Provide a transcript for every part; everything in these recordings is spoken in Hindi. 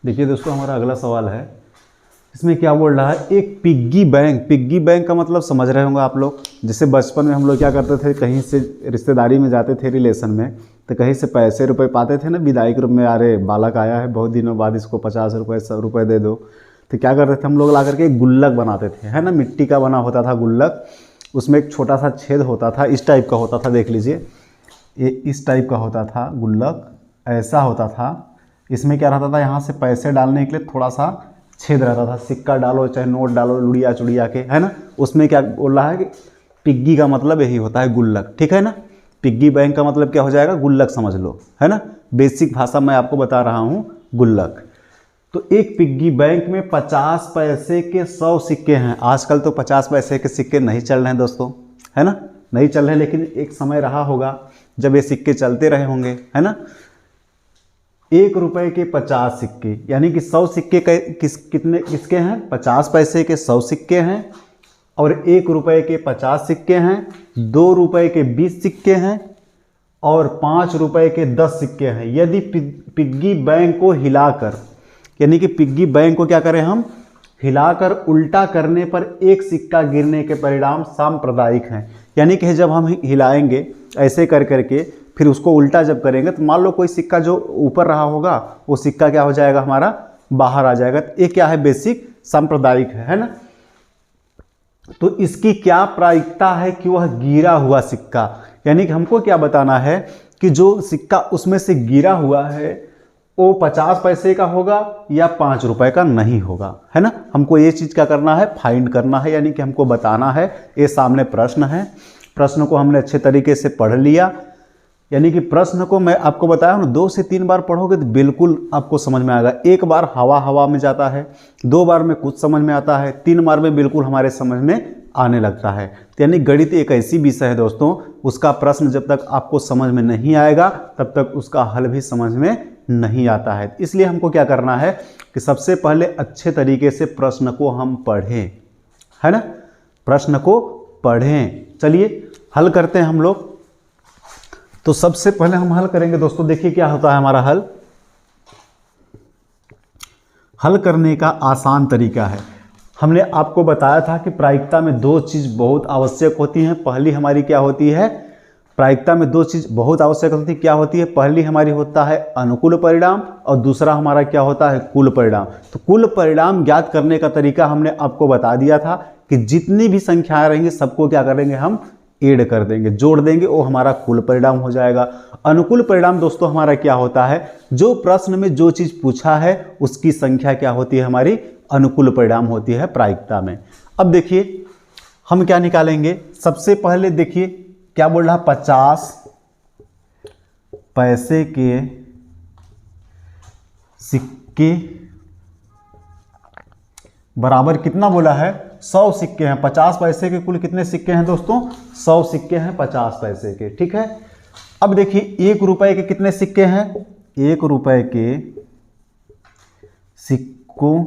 देखिए दोस्तों, हमारा अगला सवाल है, इसमें क्या बोल रहा है, एक पिग्गी बैंक। पिग्गी बैंक का मतलब समझ रहे होंगे आप लोग। जैसे बचपन में हम लोग क्या करते थे, कहीं से रिश्तेदारी में जाते थे रिलेशन में, तो कहीं से पैसे रुपए पाते थे ना विदाई के रूप में, अरे बालक आया है बहुत दिनों बाद, इसको 50 रुपये 100 रुपये दे दो। तो क्या करते थे हम लोग, ला करके एक गुल्लक बनाते थे, है ना, मिट्टी का बना होता था गुल्लक। उसमें एक छोटा सा छेद होता था, इस टाइप का होता था, देख लीजिए, ये इस टाइप का होता था गुल्लक, ऐसा होता था। इसमें क्या रहता था, यहाँ से पैसे डालने के लिए थोड़ा सा छेद रहता था, सिक्का डालो चाहे नोट डालो लुड़िया चुड़िया के, है ना। उसमें क्या बोल रहा है कि पिग्गी का मतलब यही होता है गुल्लक, ठीक है ना। पिग्गी बैंक का मतलब क्या हो जाएगा, गुल्लक समझ लो, है ना। बेसिक भाषा मैं आपको बता रहा हूँ, गुल्लक। तो एक पिग्गी बैंक में 50 पैसे के 100 सिक्के हैं। आजकल तो 50 पैसे के सिक्के नहीं चल रहे हैं दोस्तों, है ना, नहीं चल रहे हैं, लेकिन एक समय रहा होगा जब ये सिक्के चलते रहे होंगे, है ना। 1 रुपए के 50 सिक्के, यानी कि 100 सिक्के किसके हैं, 50 पैसे के 100 सिक्के हैं, और 1 रुपए के 50 सिक्के हैं, 2 रुपए के 20 सिक्के हैं, और 5 रुपए के 10 सिक्के हैं। यदि पिग्गी बैंक को हिलाकर, यानी कि पिग्गी बैंक को क्या करें हम, हिलाकर उल्टा करने पर एक सिक्का गिरने के परिणाम सांप्रदायिक हैं। यानी कि जब हम हिलाएंगे ऐसे कर करके, फिर उसको उल्टा जब करेंगे, तो मान लो कोई सिक्का जो ऊपर रहा होगा वो सिक्का क्या हो जाएगा, हमारा बाहर आ जाएगा। तो ये क्या है, बेसिक सांप्रदायिक है ना। तो इसकी क्या प्रायिकता है कि वह गिरा हुआ सिक्का, यानी कि हमको क्या बताना है कि जो सिक्का उसमें से गिरा हुआ है वो 50 पैसे का होगा या 5 रुपए का नहीं होगा, है ना। हमको ये चीज़ क्या करना है, फाइंड करना है, यानी कि हमको बताना है। ये सामने प्रश्न है, प्रश्न को हमने अच्छे तरीके से पढ़ लिया, यानी कि प्रश्न को मैं आपको बताया ना, 2 से 3 बार पढ़ोगे तो बिल्कुल आपको समझ में आएगा। 1 बार हवा में जाता है, 2 बार में कुछ समझ में आता है, 3 बार में बिल्कुल हमारे समझ में आने लगता है। तो यानी गणित एक ऐसी विषय है दोस्तों, उसका प्रश्न जब तक आपको समझ में नहीं आएगा तब तक उसका हल भी समझ में नहीं आता है। इसलिए हमको क्या करना है कि सबसे पहले अच्छे तरीके से प्रश्न को हम पढ़ें, है ना, प्रश्न को पढ़ें। चलिए हल करते हैं हम लोग। तो सबसे पहले हम हल करेंगे दोस्तों, देखिए क्या होता है हमारा हल। हल करने का आसान तरीका है, हमने आपको बताया था कि प्रायिकता में 2 चीज़ बहुत आवश्यक होती हैं। पहली हमारी क्या होती है, प्रायिकता में 2 चीज़ बहुत आवश्यक होती है। क्या होती है, पहली हमारी होता है अनुकूल परिणाम, और दूसरा हमारा क्या होता है, कुल परिणाम। तो कुल परिणाम ज्ञात करने का तरीका हमने आपको बता दिया था कि जितनी भी संख्याएं रहेंगी सबको क्या करेंगे, हम ऐड कर देंगे, जोड़ देंगे, वो हमारा कुल परिणाम हो जाएगा। अनुकूल परिणाम दोस्तों हमारा क्या होता है, जो प्रश्न में जो चीज़ पूछा है उसकी संख्या क्या होती है, हमारी अनुकूल परिणाम होती है प्रायिकता में। अब देखिए हम क्या निकालेंगे, सबसे पहले देखिए क्या बोल रहा, 50 पैसे के सिक्के बराबर कितना बोला है, 100 सिक्के हैं। 50 पैसे के कुल कितने सिक्के हैं दोस्तों, 100 सिक्के हैं 50 पैसे के, ठीक है। अब देखिए 1 रुपए के कितने सिक्के हैं, 1 रुपए के सिक्कों,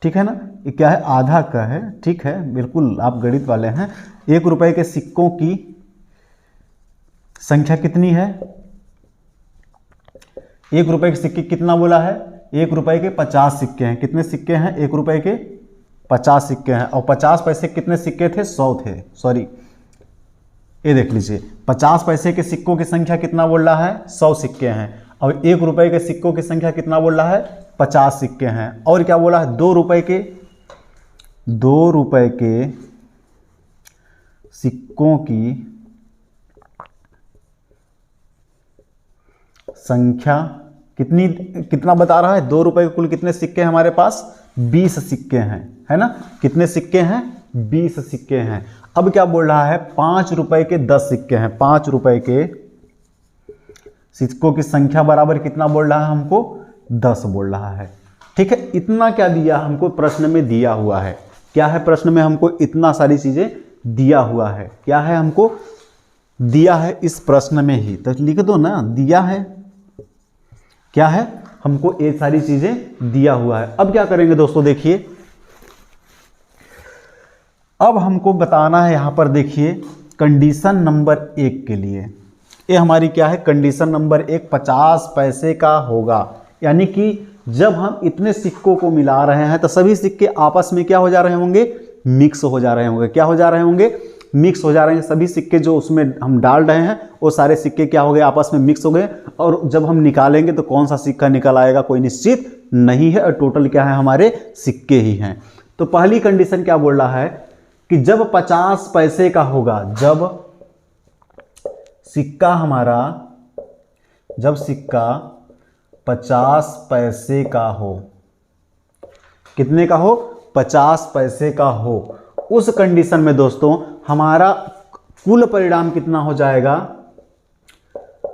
ठीक है ना, ये क्या है, आधा का है, ठीक है, बिल्कुल आप गणित वाले हैं। 1 रुपए के सिक्कों की संख्या कितनी है, 1 रुपए के सिक्के कितना बोला है, 1 रुपए के 50 सिक्के हैं। कितने सिक्के हैं, 1 रुपए के 50 सिक्के हैं, और 50 पैसे कितने सिक्के थे, 100 थे, सॉरी ये देख लीजिए, 50 पैसे के सिक्कों की संख्या कितना बोल रहा है, 100 सिक्के हैं, और 1 रुपए के सिक्कों की संख्या कितना बोल रहा है, 50 सिक्के हैं। और क्या बोला है, 2 रुपए के सिक्कों की संख्या कितना बता रहा है, 2 रुपए के कुल कितने सिक्के हैं हमारे पास, 20 सिक्के हैं, है ना। कितने सिक्के हैं, 20 सिक्के हैं। अब क्या बोल रहा है, 5 रुपए के 10 सिक्के हैं। 5 रुपए के सिक्कों की संख्या बराबर कितना बोल रहा है हमको, 10 बोल रहा है, ठीक है। इतना क्या दिया हमको, प्रश्न में दिया हुआ है, क्या है, प्रश्न में हमको इतना सारी चीजें दिया हुआ है, क्या है, हमको दिया है इस प्रश्न में ही, तो लिख दो ना, दिया है, क्या है, हमको ये सारी चीजें दिया हुआ है। अब क्या करेंगे दोस्तों, देखिए अब हमको बताना है, यहां पर देखिए कंडीशन नंबर 1 के लिए, ये हमारी क्या है, कंडीशन नंबर 1 50 पैसे का होगा। यानी कि जब हम इतने सिक्कों को मिला रहे हैं तो सभी सिक्के आपस में क्या हो जा रहे होंगे, मिक्स हो जा रहे होंगे। क्या हो जा रहे होंगे, मिक्स हो जा रहे हैं। सभी सिक्के जो उसमें हम डाल रहे हैं वो सारे सिक्के क्या हो गए, आपस में मिक्स हो गए। और जब हम निकालेंगे तो कौन सा सिक्का निकल आएगा कोई निश्चित नहीं है, और टोटल क्या है, हमारे सिक्के ही हैं। तो पहली कंडीशन क्या बोल रहा है कि जब 50 पैसे का होगा, जब सिक्का हमारा, जब सिक्का 50 पैसे का हो, कितने का हो, 50 पैसे का हो, उस कंडीशन में दोस्तों हमारा कुल परिणाम कितना हो जाएगा,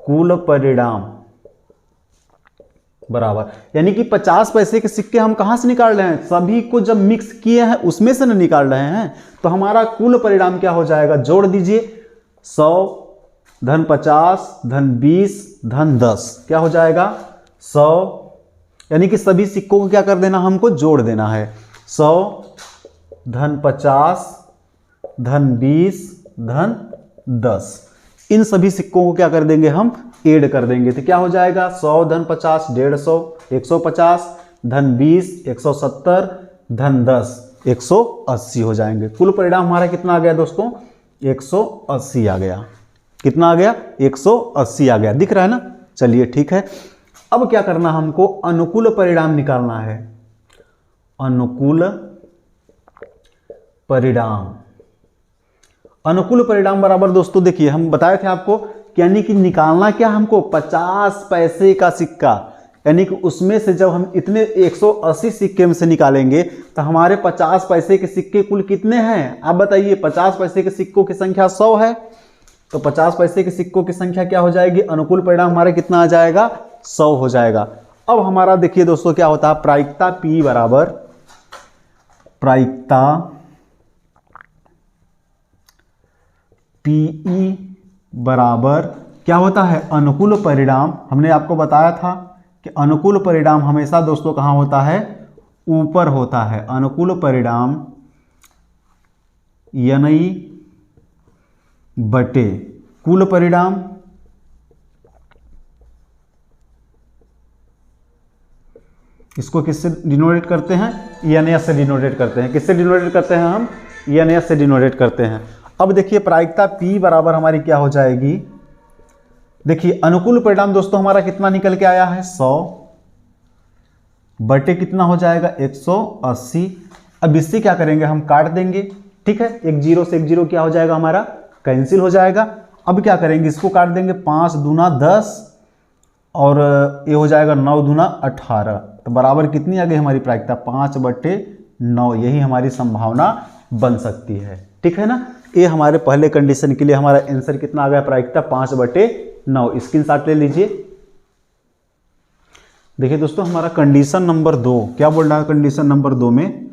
कुल परिणाम बराबर, यानी कि 50 पैसे के सिक्के हम कहां से निकाल रहे हैं, सभी को जब मिक्स किए हैं उसमें से न निकाल रहे हैं। तो हमारा कुल परिणाम क्या हो जाएगा, जोड़ दीजिए, 100 धन 50 धन 20 धन 10, क्या हो जाएगा 100, यानी कि सभी सिक्कों को क्या कर देना, हमको जोड़ देना है। 100 धन 50 धन 20 धन 10, इन सभी सिक्कों को क्या कर देंगे, हम ऐड कर देंगे। तो क्या हो जाएगा, 100 धन 50 150, 150 धन 20 170 धन 10 180 हो जाएंगे। कुल परिणाम हमारा कितना आ गया दोस्तों, 180 आ गया। कितना आ गया, 180 आ गया, दिख रहा है ना। चलिए ठीक है, अब क्या करना, हमको अनुकूल परिणाम निकालना है। अनुकूल परिणाम, अनुकूल परिणाम बराबर दोस्तों देखिए, हम बताए थे आपको कि यानी कि निकालना क्या हमको, 50 पैसे का सिक्का, यानी कि उसमें से जब हम इतने 180 सिक्के में से निकालेंगे तो हमारे 50 पैसे के सिक्के कुल कितने हैं, आप बताइए। 50 पैसे के सिक्कों की संख्या 100 है, तो 50 पैसे के सिक्कों की संख्या क्या हो जाएगी, अनुकूल परिणाम हमारे कितना आ जाएगा, 100 हो जाएगा। अब हमारा देखिए दोस्तों क्या होता है, प्रायिकता P बराबर, प्रायिकता PE बराबर क्या होता है, अनुकूल परिणाम। हमने आपको बताया था कि अनुकूल परिणाम हमेशा दोस्तों कहाँ होता है, ऊपर होता है। अनुकूल परिणाम यानी बटे कुल परिणाम, इसको किससे डिनोटेट करते हैं, ENS से डिनोटेट करते हैं। किससे डिनोटेट करते हैं हम, ENS से डिनोटेट करते हैं। अब देखिए प्रायिकता P बराबर हमारी क्या हो जाएगी, देखिए अनुकूल परिणाम दोस्तों हमारा कितना निकल के आया है, 100 बटे कितना हो जाएगा, 180। अब इससे क्या करेंगे, हम काट देंगे, ठीक है। एक जीरो से एक जीरो क्या हो जाएगा, हमारा कैंसिल हो जाएगा। अब क्या करेंगे, इसको काट देंगे, 5 दूना 10 और ये हो जाएगा 9 दूना 18, तो बराबर कितनी आ गई हमारी प्रायिकता, 5/9। यही हमारी संभावना बन सकती है, ठीक है ना। ये हमारे पहले कंडीशन के लिए हमारा आंसर कितना आ गया, प्रायिकता 5/9। स्क्रीनशॉट ले लीजिए। देखिए दोस्तों हमारा कंडीशन नंबर 2 क्या बोल रहा है, कंडीशन नंबर 2 में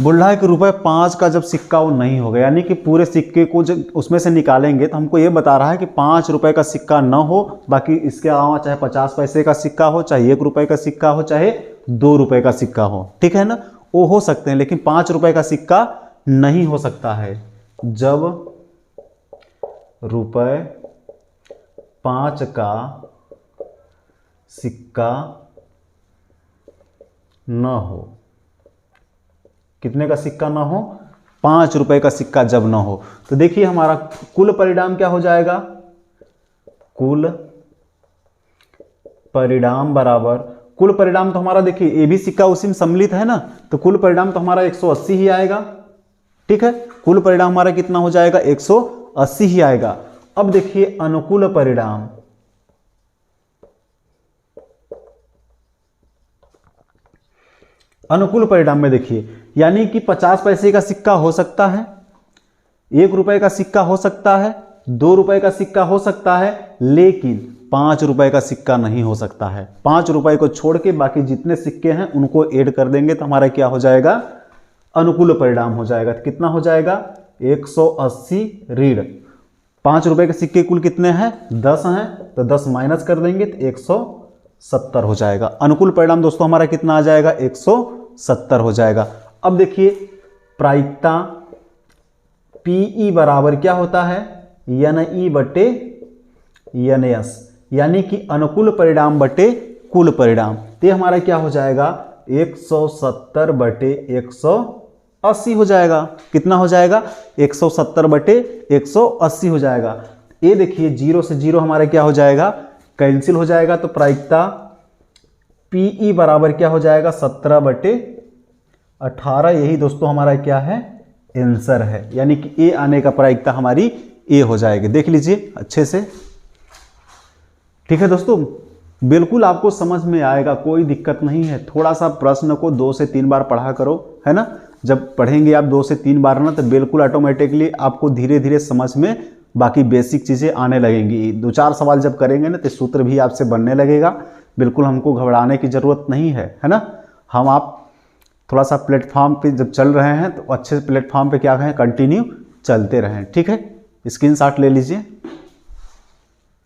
बोल रहा है कि ₹5 का जब सिक्का वो नहीं होगा, यानी कि पूरे सिक्के को जब उसमें से निकालेंगे तो हमको ये बता रहा है कि ₹5 का सिक्का ना हो, बाकी इसके अलावा चाहे 50 पैसे का सिक्का हो, चाहे ₹1 का सिक्का हो, चाहे ₹2 का सिक्का हो, ठीक है ना, वो हो सकते हैं। लेकिन ₹5 का सिक्का नहीं हो सकता है। जब ₹5 का सिक्का न हो, कितने का सिक्का ना हो, ₹5 का सिक्का जब ना हो, तो देखिए हमारा कुल परिणाम क्या हो जाएगा, कुल परिणाम बराबर, कुल परिणाम तो हमारा देखिए ये भी सिक्का उसी में सम्मिलित है ना, तो कुल परिणाम तो हमारा 180 ही आएगा, ठीक है। कुल परिणाम हमारा कितना हो जाएगा, 180 ही आएगा। अब देखिए अनुकूल परिणाम, अनुकूल परिणाम में देखिए यानी कि 50 पैसे का सिक्का हो सकता है, ₹1 का सिक्का हो सकता है, ₹2 का सिक्का हो सकता है, लेकिन ₹5 का सिक्का नहीं हो सकता है। ₹5 को छोड़ के बाकी जितने सिक्के हैं उनको ऐड कर देंगे तो हमारा क्या हो जाएगा, अनुकूल परिणाम हो जाएगा। तो कितना हो जाएगा, 180 ऋण ₹5 के सिक्के कुल कितने हैं, 10 हैं, तो 10 माइनस कर देंगे तो 170 हो जाएगा। अनुकूल परिणाम दोस्तों हमारा कितना आ जाएगा, 170 हो जाएगा। अब देखिए प्रायिकता PE बराबर क्या होता है, NE बटे NS, यानी कि अनुकूल परिणाम बटे कुल परिणाम। तो ये हमारा क्या हो जाएगा 170 बटे 180 हो जाएगा। कितना हो जाएगा 170 बटे 180 हो जाएगा। ये देखिए 0 से 0 हमारा क्या हो जाएगा कैंसिल हो जाएगा, तो प्रायिकता PE बराबर क्या हो जाएगा 17 बटे 18। यही दोस्तों हमारा क्या है आंसर है, यानी कि ए आने का प्रायिकता हमारी ए हो जाएगी। देख लीजिए अच्छे से, ठीक है दोस्तों, बिल्कुल आपको समझ में आएगा, कोई दिक्कत नहीं है। थोड़ा सा प्रश्न को 2 से 3 बार पढ़ा करो, है ना। जब पढ़ेंगे आप 2 से 3 बार ना, तो बिल्कुल ऑटोमेटिकली आपको धीरे धीरे समझ में बाकी बेसिक चीज़ें आने लगेंगी। 2-4 सवाल जब करेंगे ना, तो सूत्र भी आपसे बनने लगेगा। बिल्कुल हमको घबराने की ज़रूरत नहीं है ना। हम आप थोड़ा सा प्लेटफॉर्म पे जब चल रहे हैं तो अच्छे प्लेटफॉर्म पे क्या कहें कंटिन्यू चलते रहें, ठीक है। स्क्रीनशॉट ले लीजिए।